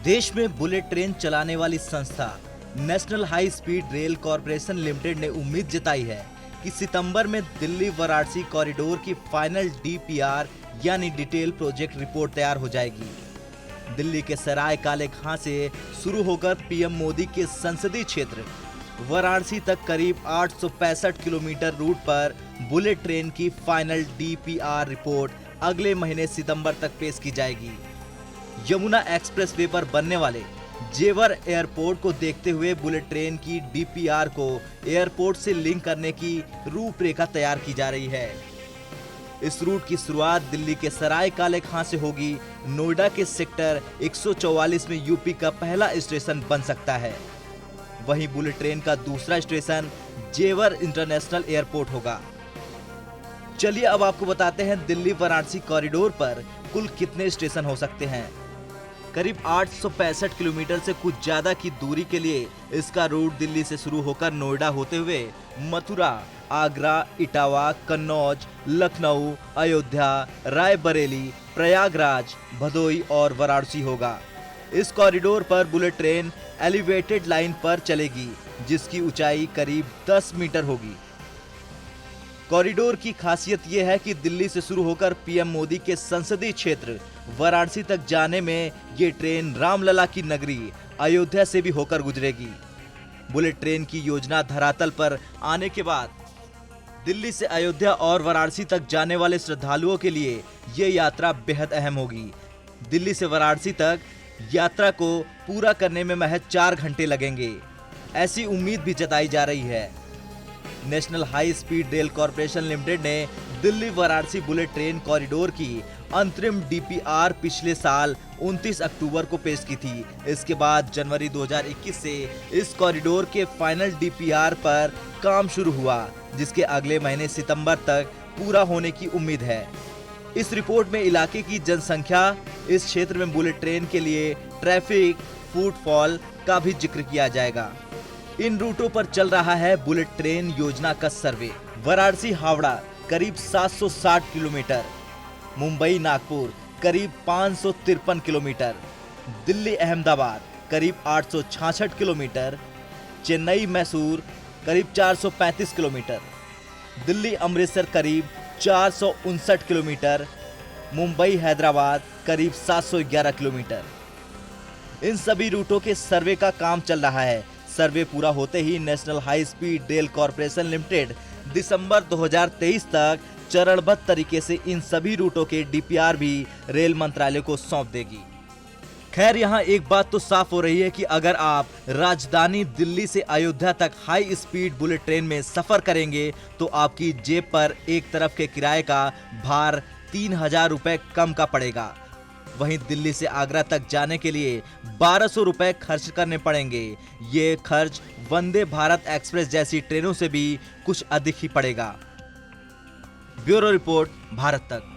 देश में bullet train चलाने वाली संस्था national High Speed Rail Corporation Limited ने उम्मीद जताई है कि सितंबर में दिल्ली वाराणसी कॉरिडोर की फाइनल डीपीआर यानी डिटेल प्रोजेक्ट रिपोर्ट तैयार हो जाएगी। दिल्ली के सराय काले खां से शुरू होकर पीएम मोदी के संसदीय क्षेत्र वाराणसी तक करीब 865 किलोमीटर रूट पर बुलेट ट्रेन की फाइनल डीपीआर रिपोर्ट अगले महीने सितंबर तक पेश की जाएगी। यमुना एक्सप्रेसवे पर बनने वाले जेवर एयरपोर्ट को देखते हुए बुलेट ट्रेन की डीपीआर को एयरपोर्ट से लिंक करने की रूपरेखा तैयार की जा रही है। इस रूट की शुरुआत दिल्ली के सराय काले खां से होगी। नोएडा के सेक्टर 144 में यूपी का पहला स्टेशन बन सकता है। वहीं बुलेट ट्रेन का दूसरा स्टेशन जेवर इंटरनेशनल एयरपोर्ट होगा। चलिए अब आपको बताते हैं दिल्ली वाराणसी कॉरिडोर पर कुल कितने स्टेशन हो सकते हैं। करीब 865 किलोमीटर से कुछ ज्यादा की दूरी के लिए इसका रूट दिल्ली से शुरू होकर नोएडा होते हुए मथुरा, आगरा, इटावा, कन्नौज, लखनऊ, अयोध्या, रायबरेली, प्रयागराज, भदोई और वाराणसी होगा। इस कॉरिडोर पर बुलेट ट्रेन एलिवेटेड लाइन पर चलेगी जिसकी ऊंचाई करीब 10 मीटर होगी। कॉरिडोर की खासियत यह है कि दिल्ली से शुरू होकर पीएम मोदी के संसदीय क्षेत्र वाराणसी तक जाने में ये ट्रेन रामलला की नगरी अयोध्या से भी होकर गुजरेगी। बुलेट ट्रेन की योजना धरातल पर आने के बाद दिल्ली से अयोध्या और वाराणसी तक जाने वाले श्रद्धालुओं के लिए ये यात्रा बेहद अहम होगी। दिल्ली से वाराणसी तक यात्रा को पूरा करने में महज 4 घंटे लगेंगे, ऐसी उम्मीद भी जताई जा रही है। National High Speed Rail Corporation Limited ने Delhi Varanasi bullet train corridor की अंतरिम डीपीआर पिछले साल 29 अक्टूबर को पेश की थी। इसके बाद जनवरी 2021 से इस कॉरिडोर के फाइनल डीपीआर पर काम शुरू हुआ, जिसके अगले महीने सितंबर तक पूरा होने की उम्मीद है। इस रिपोर्ट में इलाके की जनसंख्या, इस क्षेत्र में बुलेट ट्रेन के लिए ट्रैफिक, फुटफॉल का भी जिक्र किया जाएगा। इन रूटों पर चल रहा है बुलेट ट्रेन योजना का सर्वे। वाराणसी हावड़ा करीब 760 किलोमीटर, मुंबई नागपुर करीब 553 किलोमीटर, दिल्ली अहमदाबाद करीब 866 किलोमीटर, चेन्नई मैसूर करीब 435 किलोमीटर, दिल्ली अमृतसर करीब 459 किलोमीटर, मुंबई हैदराबाद करीब 711 किलोमीटर। इन सभी रूटों के सर्वे का काम चल रहा है। सर्वे पूरा होते ही National High Speed Rail Corporation Limited दिसंबर 2023 तक चरणबद्ध तरीके से इन सभी रूटों के डीपीआर भी रेल मंत्रालय को सौंप देगी। खैर, यहाँ एक बात तो साफ हो रही है कि अगर आप राजधानी दिल्ली से अयोध्या तक हाई स्पीड बुलेट ट्रेन में सफर करेंगे तो आपकी जेब पर एक तरफ के किराए का भार 3000 रुपए कम का पड़ेगा। वहीं दिल्ली से आगरा तक जाने के लिए 1200 रुपए खर्च करने पड़ेंगे। ये खर्च वंदे भारत एक्सप्रेस जैसी ट्रेनों से भी कुछ अधिक ही पड़ेगा। ब्यूरो रिपोर्ट, भारत तक।